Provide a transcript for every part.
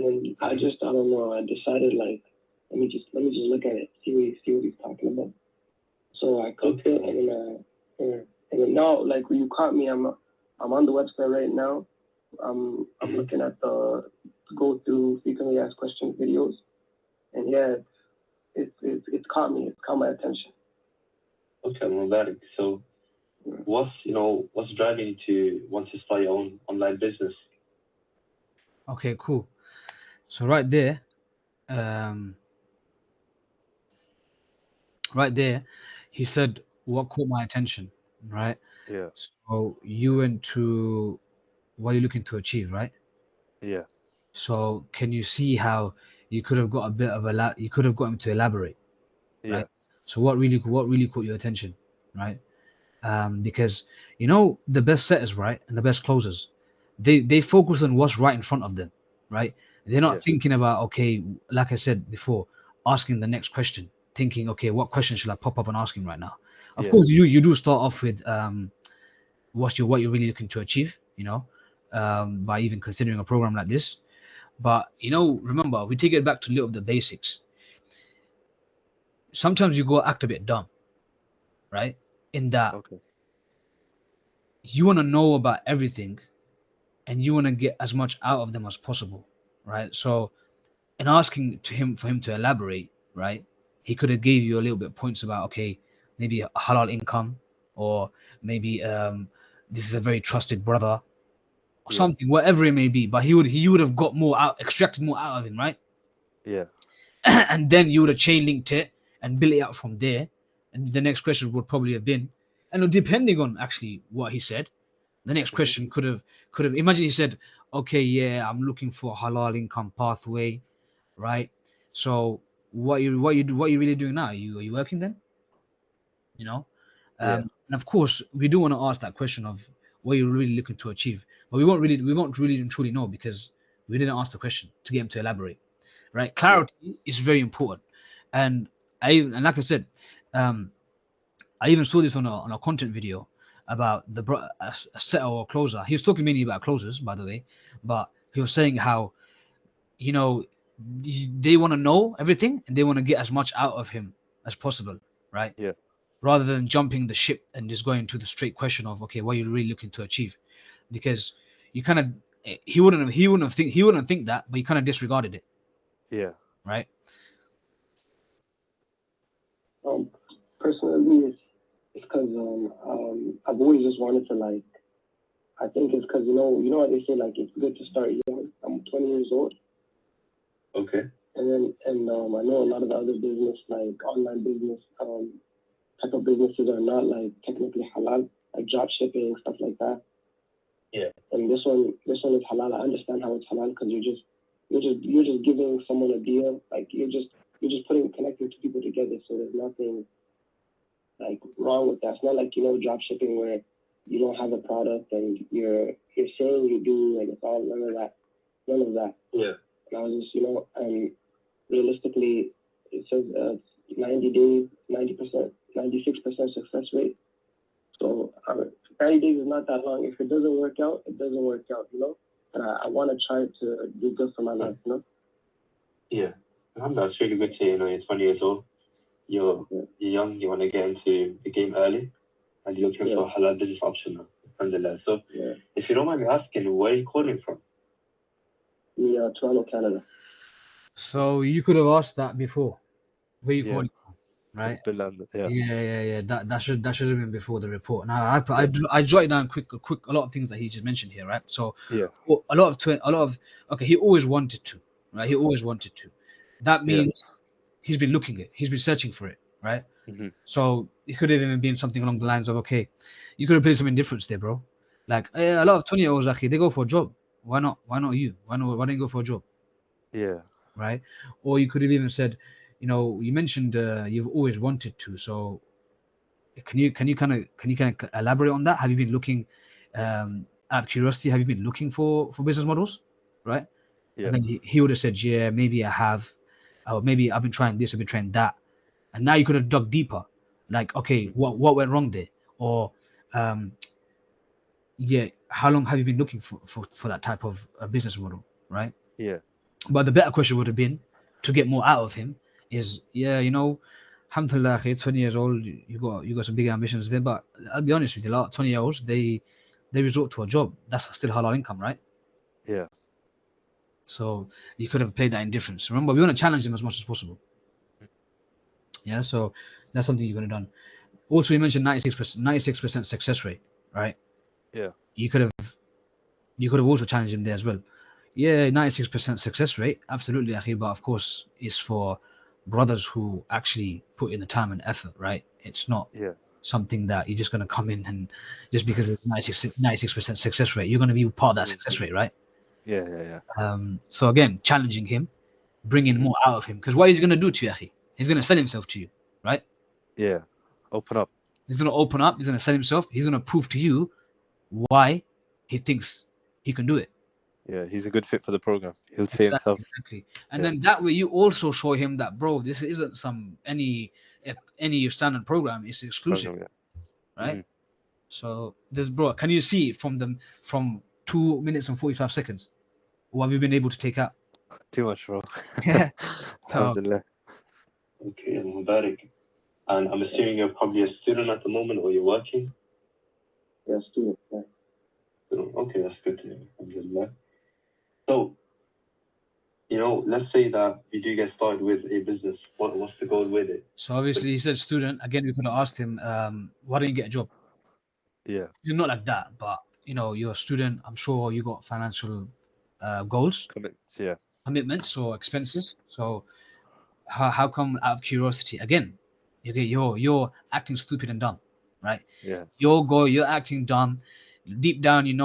And then I don't know. I decided like, let me just look at it, see what he's talking about. So I clicked it, and then now, like when you caught me, I'm on the website right now. I'm looking at the go through frequently asked questions videos, and yeah, it's caught me. It's caught my attention. Okay, I'm glad. So, what's driving you to want to start your own online business? Okay, cool. So um, right there, he said what caught my attention, right? Yeah. So you went to what you're looking to achieve, right? Yeah. So can you see how you could have got a bit of you could have got him to elaborate, Yeah. right? So what really caught your attention, right? Because the best setters, right, and the best closers, they focus on what's right in front of them, right? They're Yeah. not thinking about, okay, like I said before, asking the next question, thinking, okay, what question should I pop up and ask him right now? Of Yeah. course, you do start off with what you're really looking to achieve, by even considering a program like this. But remember, we take it back to a little of the basics. Sometimes you go act a bit dumb, right? In that Okay. you want to know about everything and you want to get as much out of them as possible, right? So in asking to him for him to elaborate, right, he could have gave you a little bit of points about, okay, maybe a halal income, or maybe this is a very trusted brother, or Yeah. something, whatever it may be. But he would have got more out, extracted more out of him, right? Yeah. And then you would have chain linked it and built it out from there. And the next question would probably have been, and depending on actually what he said, the next Hmm. question could have imagine he said, okay, yeah, I'm looking for a halal income pathway, right? So what you really doing now? Are you working then? You know, Yeah. and of course we do want to ask that question of what you're really looking to achieve, but we won't really and truly know because we didn't ask the question to get him to elaborate, right? Yeah. Clarity is very important, and and like I said, um, I even saw this on a content video about a setter or a closer. He was talking mainly about closers, by the way, but he was saying how you know they want to know everything and they want to get as much out of him as possible, right? Yeah. Rather than jumping the ship and just going to the straight question of, okay, what are you really looking to achieve? Because you kind of he wouldn't think that, but he kind of disregarded it, Yeah. right? Um, Personally, it's because I've always just wanted to like. I think it's because you know what they say, like it's good to start young. I'm 20 years old, Okay. and I know a lot of the other business, like online business, type of businesses are not like technically halal, like drop shipping stuff like that. Yeah. And this one is halal. I understand how it's halal because you're just giving someone a deal. Like you're just putting connecting two people together. So there's nothing like wrong with that. It's not like drop shipping where you don't have a product and you're saying you do, and it's all none of that. Yeah. And I was just and realistically, it says 90 days, 90%, 96% success rate. So 90 days is not that long. If it doesn't work out, it doesn't work out. And I want to try to do good for my life. Yeah. Alhamdulillah, it's really good to you're 20 years old. You're Yeah. you're young. You want to get into the game early, and you're looking for Yeah. a halal business option now. Alhamdulillah. So, Yeah. if you don't mind me asking, where are you calling from? Toronto, Canada. So you could have asked that before. Where you Yeah. calling from, right? Bill. Yeah. Yeah. That should have been before the report. Now I Yeah. I jotted down quick a lot of things that he just mentioned here, right? So Yeah. okay, he always wanted to, right? He always wanted to. That Yeah. means he's been searching for it, right? Hmm. So it could have even been something along the lines of, okay, you could have played some indifference there, bro. Like a lot of 20-year-olds, actually, they go for a job. Why not? Why not you? Why don't you go for a job, Yeah. right? Or you could have even said, you mentioned you've always wanted to. So can you kind of elaborate on that? Have you been looking, out of curiosity? Have you been looking for business models, right? And Yeah. then he would have said, yeah, maybe I have, or maybe I've been trying this, I've been trying that, and now you could have dug deeper, like, okay, Hmm. what went wrong there, or um, yeah, how long have you been looking for that type of business model, right? Yeah. But the better question would have been to get more out of him is, yeah, alhamdulillah, 20 years old, you got some big ambitions there. But I'll be honest with you, a lot of 20-year-olds, they resort to a job. That's still halal income, right? Yeah. So you could have played that indifference. Remember, we want to challenge them as much as possible. Yeah, so that's something you could have done. Also, you mentioned 96% success rate, right? Yeah. You could have also challenged him there as well. Yeah, 96% success rate, absolutely, Aqib, but of course, it's for brothers who actually put in the time and effort, right? It's not Yeah. something that you're just going to come in and just because it's 96% success rate, you're going to be part of that success rate, right? Yeah. Yeah. Yeah. So again, challenging him, bringing more out of him, because what he's going to do to you, Aqib? He's going to sell himself to you, right? Yeah. Open up. He's going to open up, he's going to sell himself, he's going to prove to you why he thinks he can do it. Yeah, he's a good fit for the program. He'll say himself. Exactly. And then that way you also show him that, bro, this isn't any standard program, it's exclusive, Program, yeah. right? So this, bro, can you see from 2 minutes and 45 seconds what have you been able to take out? Too much, bro. So Alhamdulillah. Okay, and Mubarak. And I'm assuming you're probably a student at the moment, or you're working? Yeah, student. Yeah. Okay, that's good to hear. Alhamdulillah. So, let's say that you do get started with a business. What's the goal with it? so obviously he said student. Again, we could have asked him, why don't you get a job? Yeah. You're not like that, but you're a student. I'm sure you got financial goals, Yeah. commitments, or expenses. So how come, out of curiosity, again, you're acting stupid and dumb, right? Yeah. You're acting dumb. Deep down, you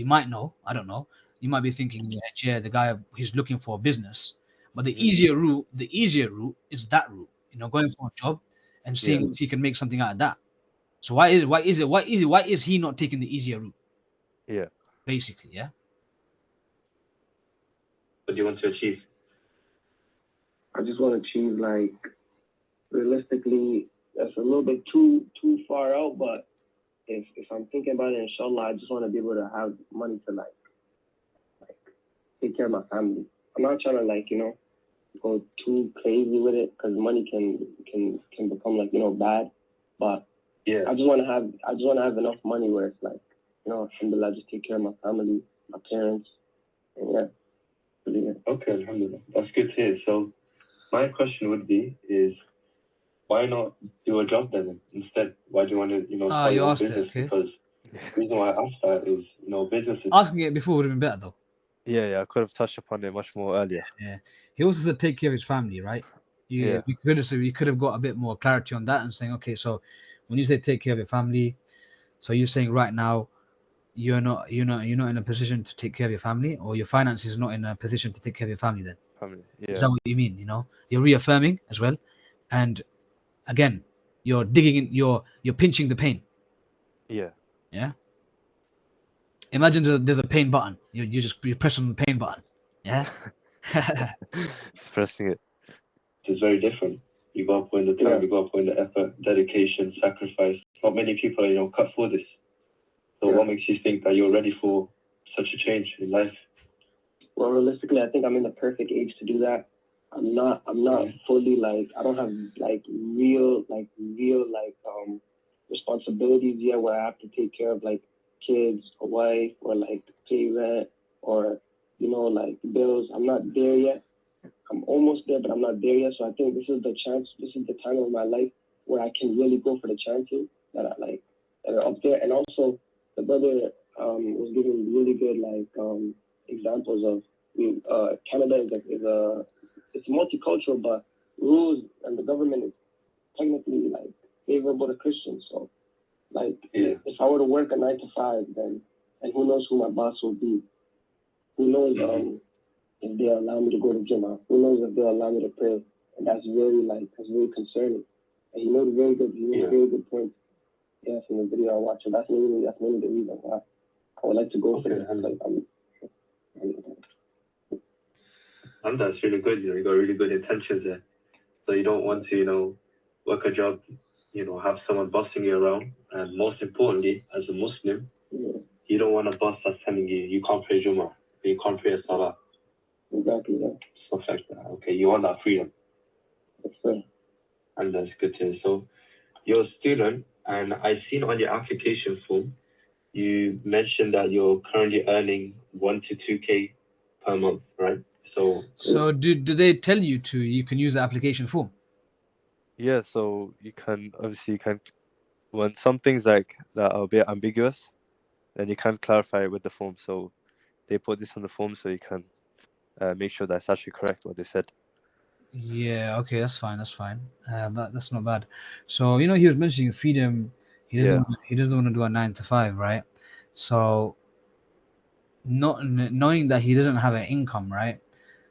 might know, I don't know, you might be thinking, yeah, the guy, he's looking for a business. But the easier route is that route, going for a job and seeing if he can make something out of that. So why is he not taking the easier route, Yeah. basically? Yeah. What do you want to achieve? I just want to achieve, like, realistically, that's a little bit too far out, but if I'm thinking about it, inshallah, I just want to be able to have money to like take care of my family. I'm not trying to go too crazy with it, because money can become bad. But yeah, I just want to have enough money where it's like, alhamdulillah, just take care of my family, my parents, and yeah. Okay, alhamdulillah. That's good to hear. So my question would be why not do a job then instead? Why do you want to, start your own business? Okay. Because the reason why I asked that is, businesses. Asking it before would have been better, though. Yeah, I could have touched upon it much more earlier. Yeah. He also said take care of his family, right? Yeah. We could have got a bit more clarity on that and saying, okay, so when you say take care of your family, so you're saying right now you're not in a position to take care of your family, or your finances is not in a position to take care of your family then? Family. Is Yeah. that what you mean? You're reaffirming as well, and again, you're digging in, you're pinching the pain. Yeah. Yeah. Imagine there's a pain button. You press on the pain button. Yeah. Just pressing it. It's very different. You got to put in the time, you got to put in the effort, dedication, sacrifice. Not many people are, cut for this. So what makes you think that you're ready for such a change in life? Well, realistically, I think I'm in the perfect age to do that. I'm not fully I don't have real responsibilities yet where I have to take care of kids, a wife, or pay rent, or bills. I'm not there yet. I'm almost there, but I'm not there yet. So I think this is the chance. This is the time of my life where I can really go for the chances that that are up there. And also, the brother was giving really good examples of Canada it's multicultural, but rules and the government is technically favorable to Christians. So if I were to work a 9 to 5, then and who knows who my boss will be? Who knows if they allow me to go to Jummah? Who knows if they'll allow me to pray? And that's very concerning. And he made very good points. Yeah, from the video I watched. And that's mainly the reason why I would like to go for it. And that's really good. You got really good intentions there. So you don't want to, work a job, have someone bossing you around. And most importantly, as a Muslim, you don't want a boss that's telling you can't pray Jummah, you can't pray a Salah. Exactly. Yeah. Stuff like that. Okay, you want that freedom, That's fair. and that's good to hear. So you're a student, and I seen on your application form you mentioned that you're currently earning 1 to 2K per month, right? So So do they tell you you can use the application form? Yeah, so you can obviously when some things like that are a bit ambiguous, then you can clarify it with the form. So they put this on the form so you can make sure that's actually correct what they said. Yeah, okay, that's fine. That's fine. That's not bad. So he was mentioning freedom. Yeah. He doesn't want to do a 9 to 5, right? So knowing that he doesn't have an income, right?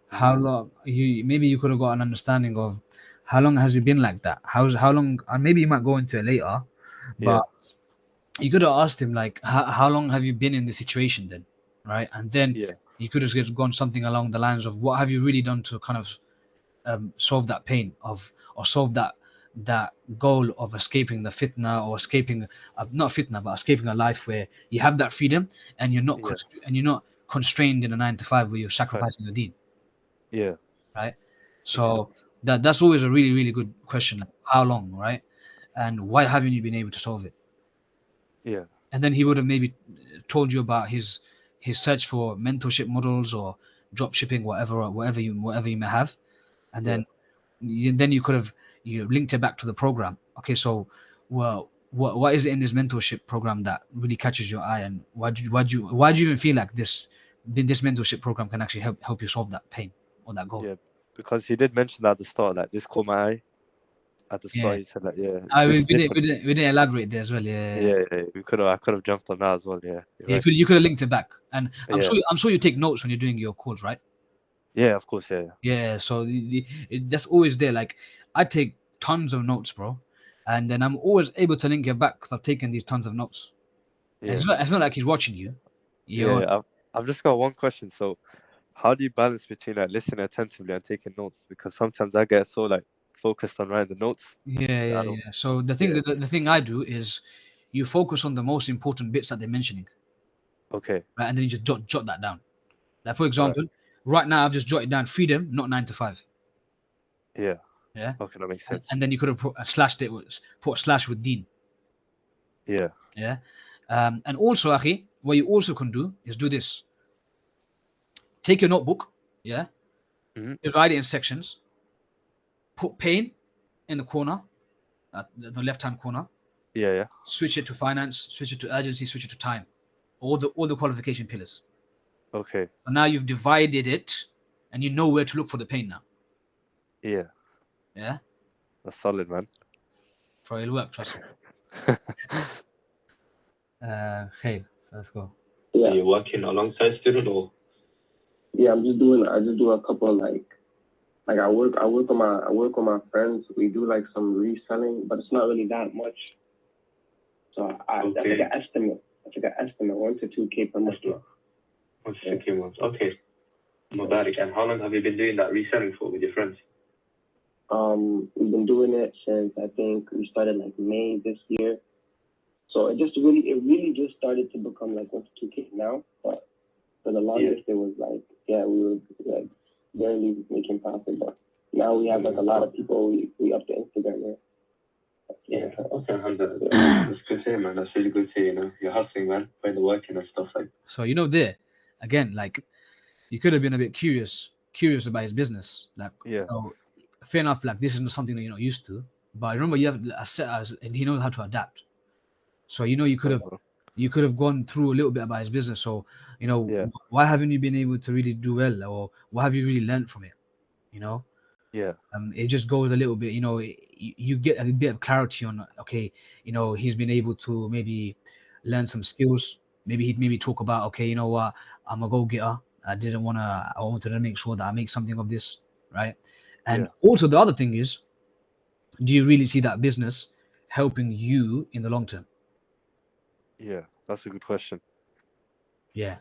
How long maybe you could have got an understanding of how long has he been like that? How long? And maybe you might go into it later, Yeah. but you could have asked him like, how long have you been in this situation then, right? And then Yeah. you could have just gone something along the lines of what have you really done to kind of solve that pain of or solve that goal of escaping the fitna or escaping not fitna but escaping a life where you have that freedom and Yeah. you're not constrained in a 9 to 5 where you're Correct. sacrificing your deen, Yeah. right? Makes So sense. that's always a really really good question, like how long, right? And why haven't you been able to solve it? Yeah. And then he would have maybe told you about his search for mentorship models or drop shipping, whatever you may have, and Yeah. then you could have linked it back to the program. Okay, so well, what is it in this mentorship program that really catches your eye, and why do you even feel like this mentorship program can actually help you solve that pain or that goal? Yeah. Because he did mention that at the start, like this caught my eye. At the Yeah, start, he said like, yeah, I this mean, is different. we didn't elaborate there as well. Yeah, Yeah, yeah. I could have jumped on that as well. Yeah, you're yeah. right. You could have linked it back, and Yeah. I'm sure you take notes when you're doing your calls, right? Yeah, of course. Yeah. Yeah, so that's always there. Like I take tons of notes, bro, and then I'm always able to link it back because I've taken these tons of notes. And Yeah. it's not like he's watching you. Yeah. You're I've just got one question. So, how do you balance between like listening attentively and taking notes? Because sometimes I get so like focused on writing the notes yeah, that yeah, I don't. yeah. So Yeah. the thing I do is you focus on the most important bits that they're mentioning, Okay. right? And then you just jot that down. Like for All right. example, right now I've just jotted down freedom, not 9 to 5. Yeah. Yeah, Okay, that makes sense. and then you could have put a slash with Deen. Yeah. Yeah, and also, Akhi, what you also can do is do this. Take your notebook. Yeah, Hmm. divide it in sections. Put pain in the corner, the left hand corner. Yeah. Yeah. Switch it to finance. Switch it to urgency. Switch it to time. All the qualification pillars. Okay. So now you've divided it, and you know where to look for the pain now. Yeah. Yeah, That's solid, man. for it'll work. Trust me. Khair. So let's go. are Yeah. you working alongside student or? Yeah. I just do a couple like I work with my friends. We do like some reselling, but it's not really that much. So that's like an estimate. That's like an estimate, 1 to 2K per month. 1 to 2K months. Okay. Mubarak. And how long have you been doing that reselling for with your friends? We've been doing it since I think we started like May this year. So it really just started to become like 1 to 2K now. But for the longest, it was like, yeah, we were like barely making profit. But now we have like a lot of people. We up to Instagram. Yeah. Okay. Alhamdulillah. That's good to hear, man. That's really good to hear. You're hustling, man, putting the work in and stuff like. So there again, like you could have been a bit curious about his business. Like, Yeah. fair enough. Like this is not something that you're not used to. But remember, you have a set and he knows how to adapt. So you could have gone through a little bit about his business. So Yeah. why haven't you been able to really do well, or what have you really learned from it? You know, Yeah. it just goes a little bit. You get a bit of clarity on okay, he's been able to maybe learn some skills. Maybe he'd maybe talk about okay, you know what, I'm a go getter. I wanted to make sure that I make something of this, right? And Yeah. also the other thing is, do you really see that business helping you in the long term? Yeah. That's a good question. Yeah,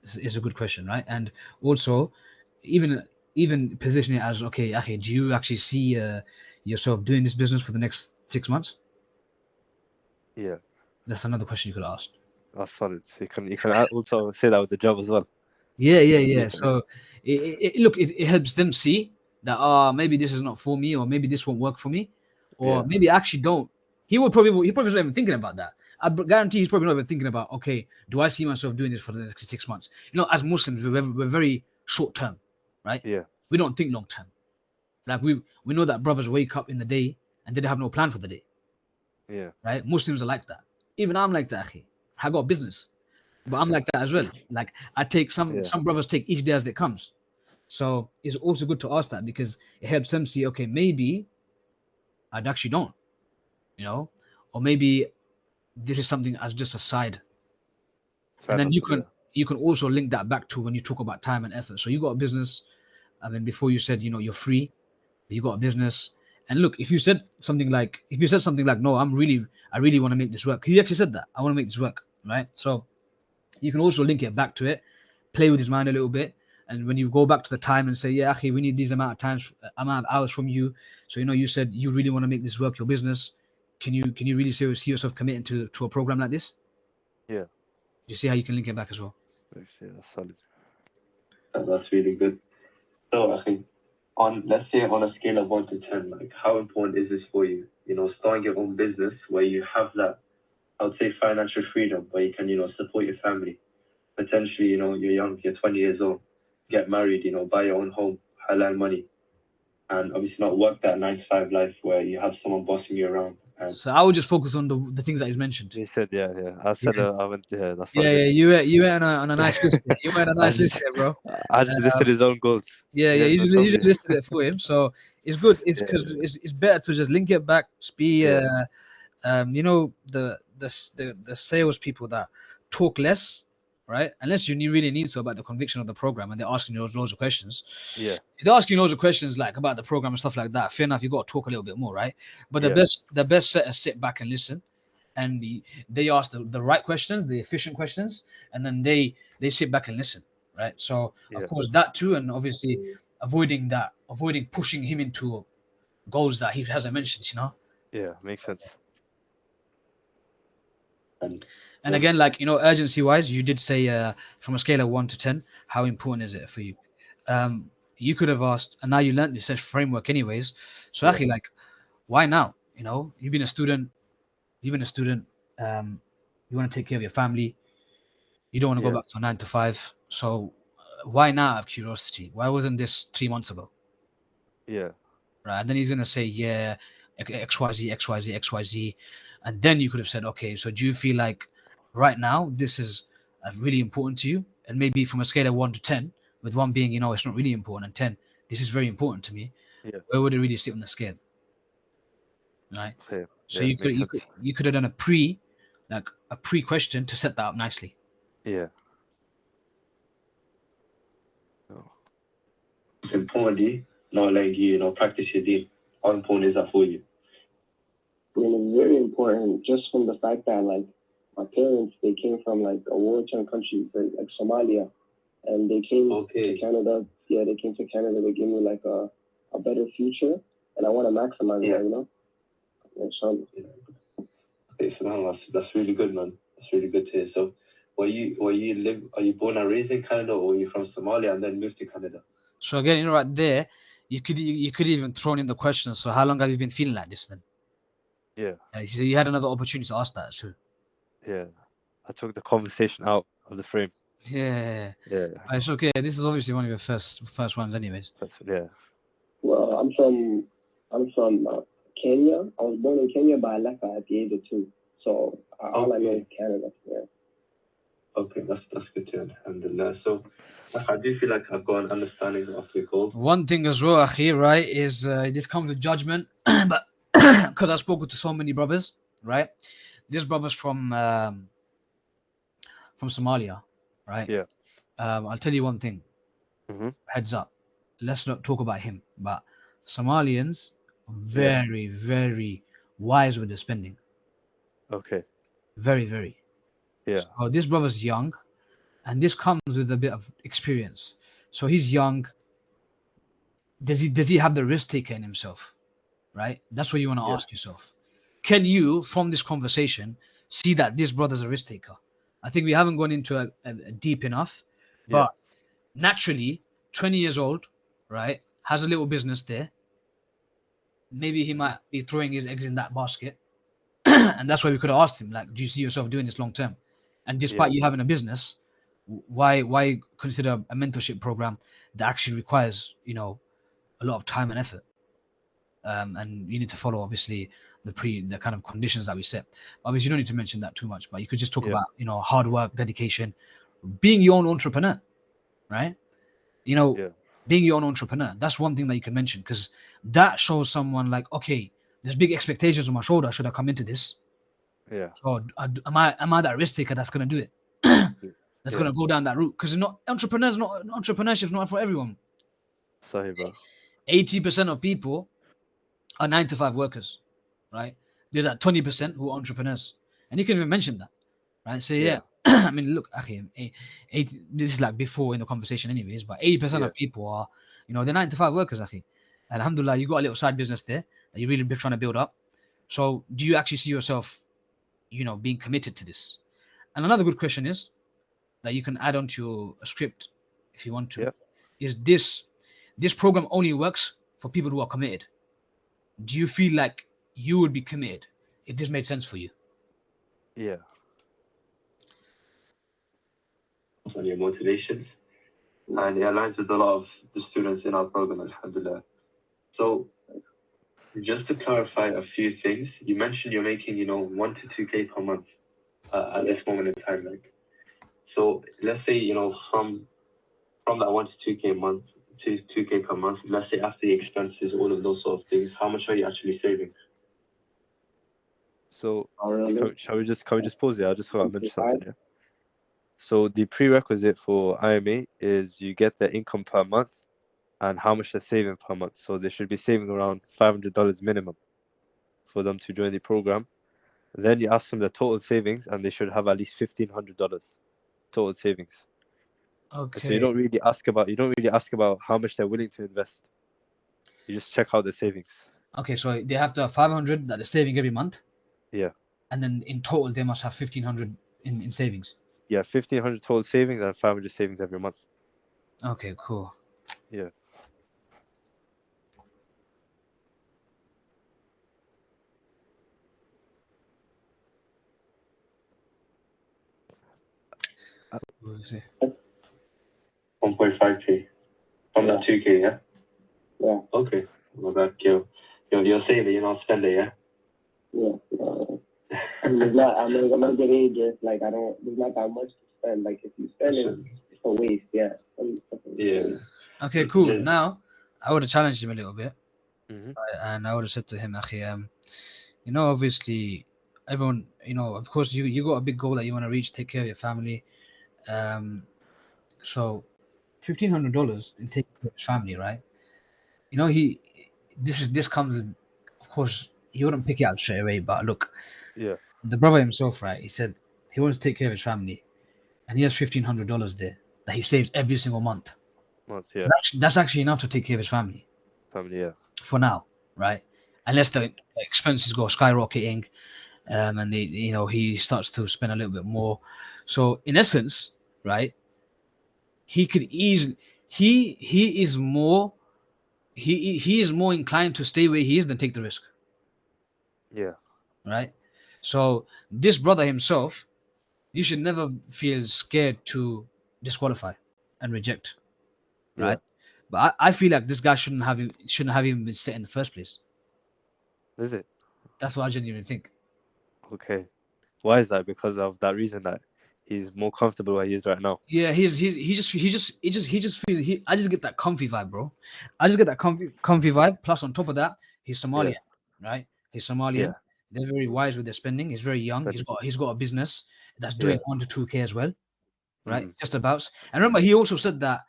it's a good question, right? And also, even position it as okay, do you actually see yourself doing this business for the next 6 months? Yeah. That's another question you could ask. That's solid. So you can also say that with the job as well. Yeah, yeah, See yeah. something. So look, it helps them see that maybe this is not for me, or maybe this won't work for me, or Yeah, maybe I actually don't. He probably not even thinking about that. Guarantee he's probably not even thinking about, okay, do I see myself doing this for the next 6 months? As Muslims, we're very short term, right? yeah, We don't think long term. Like we know that brothers wake up in the day and they have no plan for the day, yeah, right? Muslims are like that. Even I'm like that. Akhi. I got a business, but I'm like that as well. Like I take yeah, some brothers take each day as it comes. So it's also good to ask that, because it helps them see, okay, maybe I actually don't, you know, or maybe this is something as just a side. And side then you hustle. can Yeah, you can also link that back to when you talk about time and effort. So you got a business, and then before you said, you're free, you got a business. And look, if you said something like, no, I really want to make this work. He actually said that, I want to make this work, right? So you can also link it back to it, play with his mind a little bit. And when you go back to the time and say, yeah, actually, we need these amount of hours from you. So you said you really want to make this work, your business. Can you really see yourself committing to a program like this? yeah. You see how you can link it back as well. Let's see, that's solid. That's really good. So I think let's say on a scale of 1 to 10, like how important is this for you? Starting your own business where you have that, I would say, financial freedom, where you can, support your family. Potentially, you're young, you're 20 years old, get married, buy your own home, halal money, and obviously not work that 9 to 5 life where you have someone bossing you around. And So I would just focus on the things that he's mentioned. He said, yeah, yeah. I Yeah, said, I went, yeah, that's not yeah, good. yeah. You went on a nice list there. You went on a I nice list just, there, bro. I just listed his own goals. Yeah, He yeah. didn't even You tell just me. listed it for him, so it's good. It's Yeah, because it's better to just link it back. Be yeah, the salespeople that talk less, right? Unless you really need to, about the conviction of the program, and they're asking you loads of questions. yeah, If they're asking you loads of questions like about the program and stuff like that, fair enough. You got to talk a little bit more, right? But yeah, the best set is sit back and listen, and they ask the right questions, the efficient questions, and then they sit back and listen, right? So of yeah, course that too, and obviously avoiding pushing him into goals that he hasn't mentioned. yeah. Makes sense. and And again, like urgency wise, you did say from a scale of 1 to 10, how important is it for you? You could have asked, and now you learned this framework anyways. So Yeah, actually, like, why now? You've been a student. You've been a student. Um, you want to take care of your family. You don't want to go yeah, back to 9 to 5. So why now? Out of curiosity, why wasn't this 3 months ago? yeah, Right? And then he's gonna say, yeah, XYZ, XYZ, XYZ, and then you could have said, okay, so do you feel like right now this is really important to you? And maybe from a scale of 1 to 10, with 1 being, it's not really important, and 10, this is very important to me. yeah. Where would it really sit on the scale, right? Fair. So Yeah, you could makes you sense. could you could have done like a pre question to set that up nicely. Yeah. Oh, importantly, not letting you, practice your deen. How important is that for you? I mean, it's very important just from the fact that, like, my parents, they came from, like, a war-torn country, like Somalia, and they came to Canada. Yeah, they came to Canada. They gave me, like, a better future, and I want to maximize that. And so, Okay, so that's really good, man. That's really good to hear. So, are you born and raised in Canada, or were you from Somalia and then moved to Canada? So again, right there, you could even throw in the question. So how long have you been feeling like this then? yeah, So you had another opportunity to ask that too. yeah. I took the conversation out of the frame. Yeah. Yeah, It's okay. This is obviously one of your first ones, anyways. yeah. well, I'm from Kenya. I was born in Kenya, but I left at the age of 2. So all I know is Canada. Yeah. Okay, that's good to hear. Alhamdulillah. So, I do feel like I've got an understanding of your goals. One thing as well, Akhi, right, is this comes with judgment, but because I've spoken to so many brothers, right? This brother's from Somalia, right? Yeah. I'll tell you one thing. Mm-hmm. Heads up. Let's not talk about him, but Somalians are Yeah. very, very wise with their spending. Okay. Very, very. Yeah. So this brother's young, and this comes with a bit of experience. So he's young. Does he have the risk taker in himself? Right? That's what you want to Yeah. ask yourself. Can you, from this conversation, see that this brother's a risk taker? I think we haven't gone into a deep enough, Yeah. but naturally 20 years old, right, has a little business there. Maybe he might be throwing his eggs in that basket. And that's why we could have asked him, like, do you see yourself doing this long term? And despite you having a business, why consider a mentorship program that actually requires, you know, a lot of time and effort? And you need to follow obviously the kind of conditions that we set. Obviously, you don't need to mention that too much, but you could just talk about, you know, hard work, dedication, being your own entrepreneur, right? You know, being your own entrepreneur. That's one thing that you can mention, because that shows someone like, okay, there's big expectations on my shoulder. Should I come into this? Yeah. So am I that risk taker that's going to do it? That's going to go down that route? Because entrepreneurship's not for everyone. Sorry, bro. 80% of people are 9-to-5 workers, right? There's that 20% who are entrepreneurs, and you can even mention that, right? So yeah. I mean, look, Aqib, this is like before in the conversation, anyways. But 80% of people are, you know, they're 9-to-5 workers, Aqib. Alhamdulillah, you got a little side business there that you're really trying to build up. So, do you actually see yourself, you know, being committed to this? And another good question is that you can add onto your script if you want to. Is this program only works for people who are committed? Do you feel like you would be committed if this made sense for you? Yeah. On your motivations, and it aligns with a lot of the students in our program, alhamdulillah. So, just to clarify a few things, you mentioned you're making, you know, 1 to 2K per month at this moment in time, like. So let's say, you know, from that 1 to 2K month to 2K per month, let's say after the expenses, all of those sort of things, how much are you actually saving? So can we just pause it? I just thought I mentioned something here. So the prerequisite for IMA is you get the income per month and how much they're saving per month. So they should be saving around $500 minimum for them to join the program. Then you ask them the total savings, and they should have at least $1,500 total savings. Okay. So you don't really ask about how much they're willing to invest. You just check out the savings. Okay, so they have to have 500 that they're saving every month. Yeah. And then in total they must have 1,500 in savings. Yeah, 1,500 total savings and 500 savings every month. Okay, cool. Yeah. We'll see. 1.5K from that 2K, yeah? Yeah. Okay. Well, that you're saving, you're not spending, yeah? Yeah. I'm gonna get aged. Like there's not that much to spend. Like if you spend it, it's a waste. Yeah. Okay, cool. Now I would have challenged him a little bit, and I would have said to him, Akhi, you know, obviously everyone, you know, of course you got a big goal that you want to reach, take care of your family. So $1,500 in taking care of his family, right? You know, this comes, of course, he wouldn't pick it out straight away, but look, the brother himself, right? He said he wants to take care of his family, and he has $1,500 there that he saves every single month. Yeah. That's actually enough to take care of his family. Yeah. For now, right? Unless the expenses go skyrocketing, and you know, he starts to spend a little bit more. So in essence, right? He could easily he is more inclined to stay where he is than take the risk. Yeah. Right. So this brother himself, you should never feel scared to disqualify and reject. Right. But I feel like this guy shouldn't have even been set in the first place. Is it? That's what I genuinely think. Okay. Why is that? Because of that reason that he's more comfortable where he is right now. Yeah, he just feels I just get that comfy vibe, bro. I just get that comfy vibe. Plus, on top of that, he's Somalian, right? He's Somalian. They're very wise with their spending. He's very young. He's got a business that's doing 1 to 2K as well, right? Just about. And remember, he also said that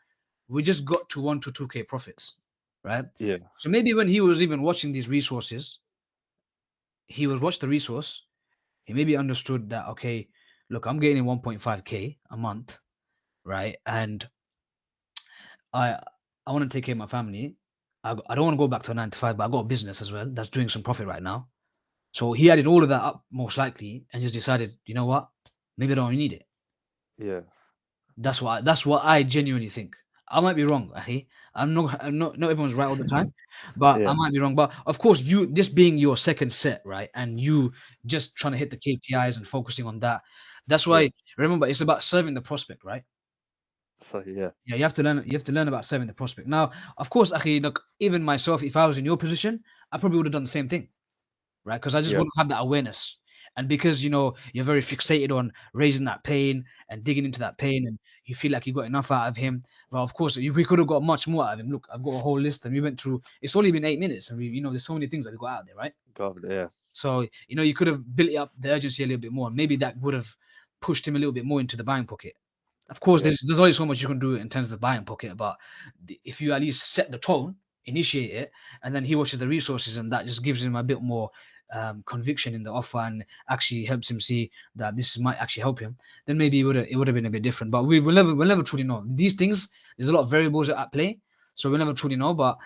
we just got to 1 to 2K profits, right? Yeah. So maybe when he was even watching these resources, he would watch the resource. He maybe understood that, okay, look, I'm getting 1.5K a month, right? And I want to take care of my family. I don't want to go back to a 9 to 5, but I got a business as well that's doing some profit right now. So he added all of that up most likely and just decided, you know what? Maybe I don't need it. Yeah. That's what I genuinely think. I might be wrong, Ahi. Not everyone's right all the time, but I Yeah, might be wrong. But of course, this being your second set, right, and you just trying to hit the KPIs and focusing on that. That's yeah. why remember it's about serving the prospect, right? So yeah, Yeah, you have to learn. You have to learn about serving the prospect. Now, of course, Ahi, look, even myself, if I was in your position, I probably would have done the same thing, right? Because I just yeah, wouldn't have that awareness. And because you're very fixated on raising that pain and digging into that pain, and you feel like you got enough out of him. Well, of course, we could have got much more out of him. Look, I've got a whole list, and we went through. It's only been 8 minutes, and there's so many things that we got out there, right? God, yeah, So you could have built up the urgency a little bit more, and maybe that would have pushed him a little bit more into the buying pocket. Of course, yeah, there's only so much you can do in terms of buying pocket, but if you at least set the tone, initiate it, and then he watches the resources, and that just gives him a bit more conviction in the offer, and actually helps him see that this might actually help him. Then maybe it would have been a bit different. But we'll never truly know these things. There's a lot of variables at play, so we'll never truly know. But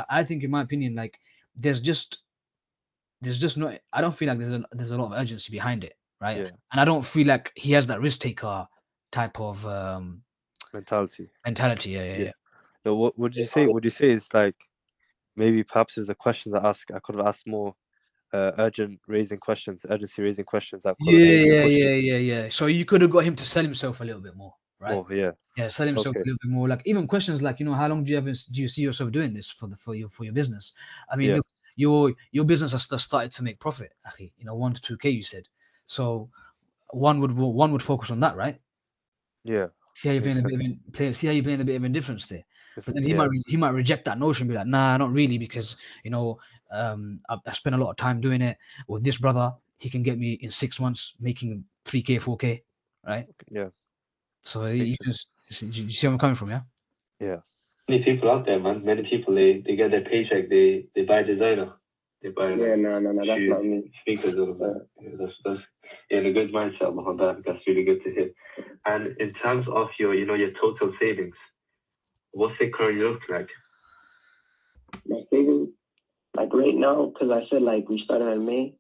I think, in my opinion, like there's just no. I don't feel like there's a lot of urgency behind it, right? yeah. And I don't feel like he has that risk taker type of Mentality. mentality. Yeah, yeah, Yeah. yeah. No, what would you say? Would you say it's like maybe perhaps there's a question to ask? I could have asked more urgency raising questions that could have Yeah, maybe yeah, pushed yeah, him yeah, yeah. So you could have got him to sell himself a little bit more, right? more. Yeah. Yeah, sell himself a Okay. little bit more. Like even questions like, how long do you see yourself doing this for your business? I mean, Yeah. look, your business has just started to make profit, Akhi. 1 to 2K, you said. So one would focus on that, right? Yeah. See how you're playing Makes a bit of sense. see how you're playing a bit of indifference there. But then Difference. Yeah. he might reject that notion, be like, nah, not really, because I spent a lot of time doing it with this brother. He can get me in 6 months making 3K, 4K, right? Yeah. So Makes you sense. just you see where I'm coming from, yeah? Yeah. Many people out there, man. Many people, they get their paycheck, they buy designer, they buy Yeah, like no, that's shoes, not me. sneakers, all of that. Yeah, that's in a good mindset behind that. That's really good to hear. And in terms of your total savings, what's it currently look like? My savings, like right now, because I said like we started in May,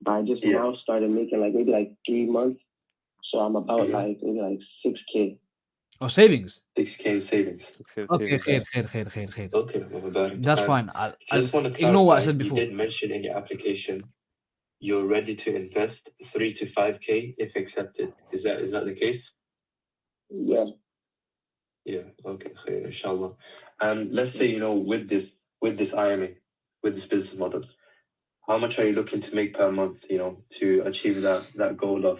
but I just now started making like maybe like 3 months. So I'm about like maybe like 6K. Oh, savings. 6K savings. Success Okay, savings. Yeah. khair. Okay, well, about it. That's And fine. I'll just want to ignore what I clarify, said you before. did mention in your application you're ready to invest 3 to 5K if accepted. Is that the case? Yeah. Yeah. Okay. Khair, inshallah. And let's say with this IMA, with this business model, how much are you looking to make per month? To achieve that goal of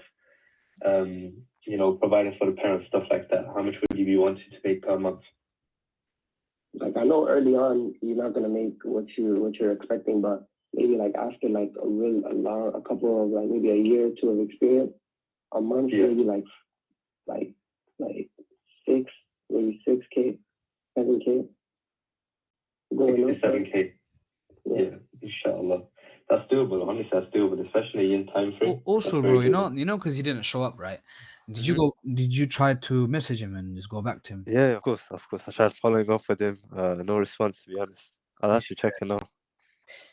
providing for the parents, stuff like that. How much would you be wanting to make per month? Like I know early on you're not gonna make what you're expecting, but maybe like after like a couple of like maybe a year or two of experience, a month maybe like like six, maybe 6K, 7K. Going up. 7K. Yeah, inshallah. That's doable. Honestly, that's doable, especially in time frame. Also, That's bro, very doable. because he didn't show up, right? Did you Mhm. go? Did you try to message him and just go back to him? Yeah. Of course. Of course. I tried following up with him. No response. To be honest. I'll Yeah. actually check it now.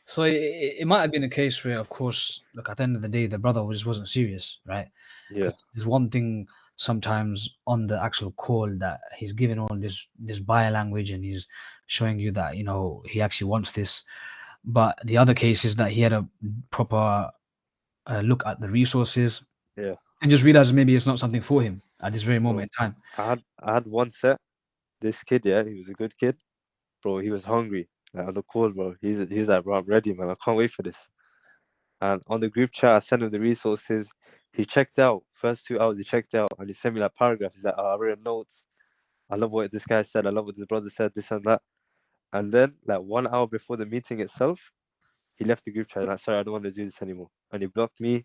So it might have been a case where, of course, look, at the end of the day, the brother just wasn't serious, right? Yeah. Because there's one thing sometimes on the actual call that he's giving all this buyer language, and he's showing you that he actually wants this. But the other case is that he had a proper look at the resources Yeah. and just realized maybe it's not something for him at this very moment Bro, in time. I had one set. This kid, yeah, he was a good kid. Bro, he was hungry. Like, on the call, bro. He's like, bro, I'm ready, man. I can't wait for this. And on the group chat, I sent him the resources. He checked out. First 2 hours, he checked out, and he sent me like paragraphs. He's like, oh, I wrote notes. I love what this guy said. I love what this brother said. This and that. And then, like 1 hour before the meeting itself, he left the group chat. Like, sorry, I don't want to do this anymore. And he blocked me.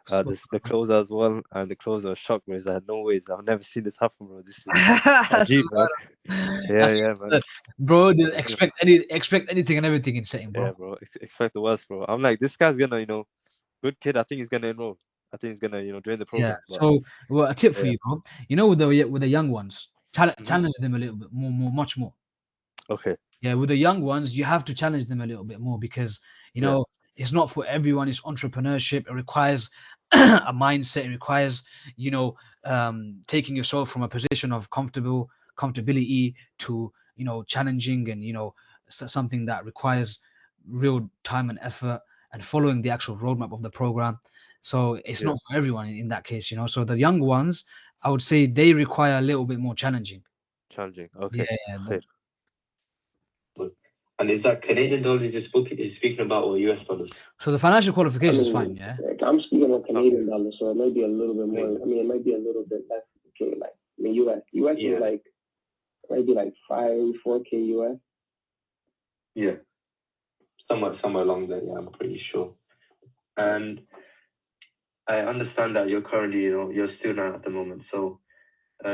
So The closer as well, and the closer was shocked. Bro. He's like, no ways. I've never seen this happen, bro. This is Ajib, man. Yeah, That's yeah, man. bro. They Yeah, expect anything and everything in setting, yeah, bro. bro. Expect the worst, bro. I'm like, this guy's gonna, good kid. I think he's gonna enroll. I think he's gonna, join the Yeah. program. But So, well, a tip for yeah, you, bro. With the young ones, hmm challenge them a little bit more, much more. okay, Yeah, with the young ones, you have to challenge them a little bit more because you yeah, know it's not for everyone. It's entrepreneurship. It requires a mindset. It requires taking yourself from a position of comfortability to challenging and something that requires real time and effort and following the actual roadmap of the program. So it's not for everyone in that case. So the young ones, I would say they require a little bit more challenging. Challenging. Okay. Yeah. Khair. And is that Canadian dollars you're speaking about, or US dollars? So the financial qualification is fine, yeah. Like, I'm speaking of Canadian dollars, so it might be a little bit more. I mean, it might be a little bit less. Okay, like US is like maybe like 4K US. Yeah, somewhere along there. Yeah, I'm pretty sure. And I understand that you're currently, you're a student at the moment. So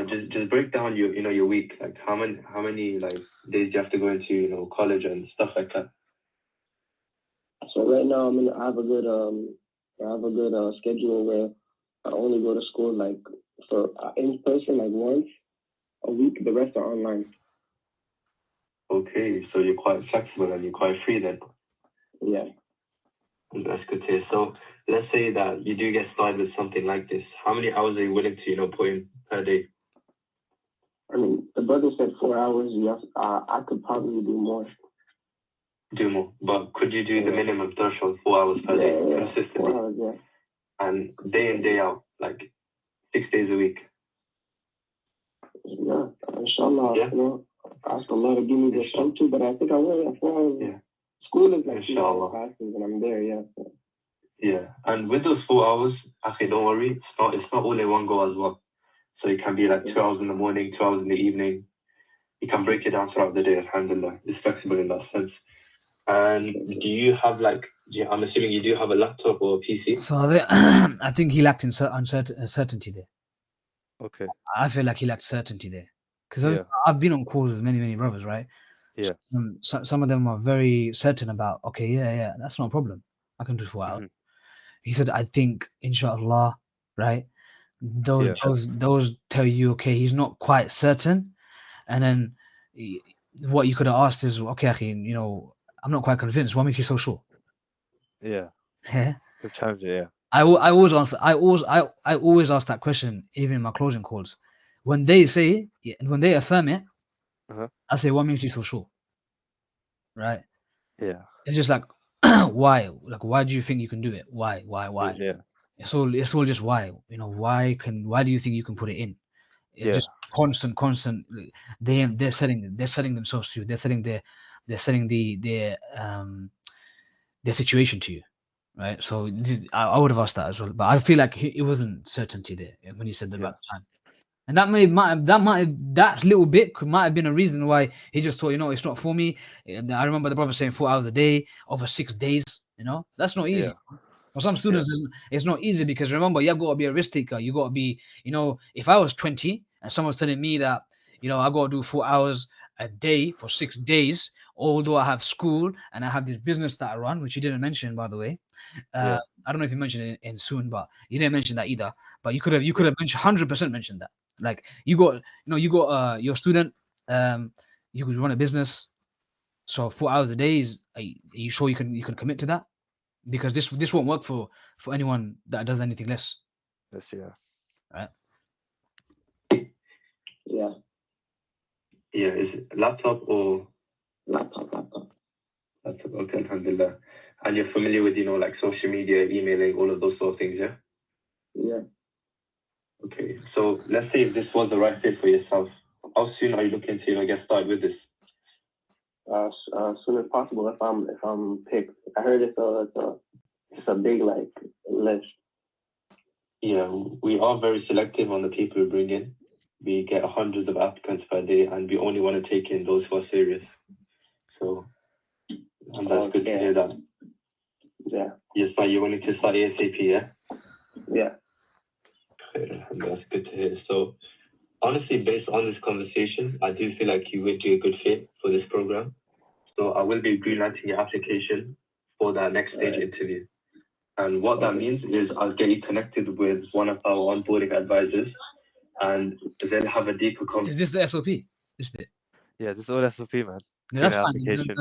just break down your week. Like how many like days do you have to go into college and stuff like that. So right now I have a good schedule where I only go to school like for in person like once a week. The rest are online. Okay, so you're quite flexible and you're quite free then. Yeah. That's good to hear. So let's say that you do get started with something like this. How many hours are you willing to put in per day? I mean, the brother said 4 hours. Yes, I could probably do more. But could you do the minimum threshold 4 hours per day consistently? 4 hours, yeah. And day in, day out, like 6 days a week? Yeah, inshallah. Yeah. Ask Allah to give me the strength too, but I think I will. 4 hours. Yeah. School is like 2 hour classes, and I'm there. Yeah. So. Yeah, and with those 4 hours, actually, don't worry. It's not all in one go as well. So it can be like 2 hours in the morning, 2 hours in the evening. You can break it down throughout the day. Alhamdulillah, it's flexible in that sense. And do you have I'm assuming you do have a laptop or a PC? So I think he lacked certainty there. Okay. I feel like he lacked certainty there because I've been on calls with many brothers, right? Yeah. Some of them are very certain about. Okay, yeah, that's not a problem. I can do 4 hours. He said, I think, inshallah, right? Those tell you, okay, he's not quite certain, and then what you could have asked is, okay, I'm not quite convinced. What makes you so sure? Yeah. Yeah. Good challenge. Yeah. I always answer. I always ask that question, even in my closing calls. When they affirm it, I say, what makes you so sure? Right? Yeah. It's just like, why? Like, why do you think you can do it? Why? Yeah. It's all just why. Why do you think you can put it in? It's just constant. They're setting themselves to you. They're setting their situation to you, right? So I would have asked that as well, but I feel like it wasn't certainty there when he said about the time, and that little bit might have been a reason why he just thought, it's not for me. And I remember the brother saying 4 hours a day over 6 days. That's not easy. For some students, it's not easy because remember, you got to be a risk taker. You got to be, if I was 20 and someone's telling me that, I got to do 4 hours a day for 6 days, although I have school and I have this business that I run, which you didn't mention, by the way. I don't know if you mentioned it in soon, but you didn't mention that either. But you could have mentioned 100% mentioned that. Like you got your student, you could run a business. So 4 hours a day are you sure you can commit to that? Because this won't work for anyone that does anything less. Yes, yeah. Right? Yeah. Yeah, is it laptop or laptop? Laptop, okay, alhamdulillah. And you're familiar with, like social media, emailing, all of those sort of things, yeah? Yeah. Okay, so let's say if this was the right fit for yourself, how soon are you looking to, get started with this? As soon as possible if I'm picked. I heard it's a big list. Yeah, we are very selective on the people we bring in. We get hundreds of applicants per day, and we only want to take in those who are serious. So, and that's good to hear that. Yeah. Yes, so you're willing to start ASAP, yeah? Yeah. Okay, that's good to hear. So, honestly, based on this conversation, I do feel like you would be a good fit for this program. So I will be greenlighting your application for that next stage interview. And what that means is I'll get you connected with one of our onboarding advisors, and they'll have a deeper conversation. Is this the SOP? This bit? Yeah, this is all SOP, man. Yeah, that's fine. Application.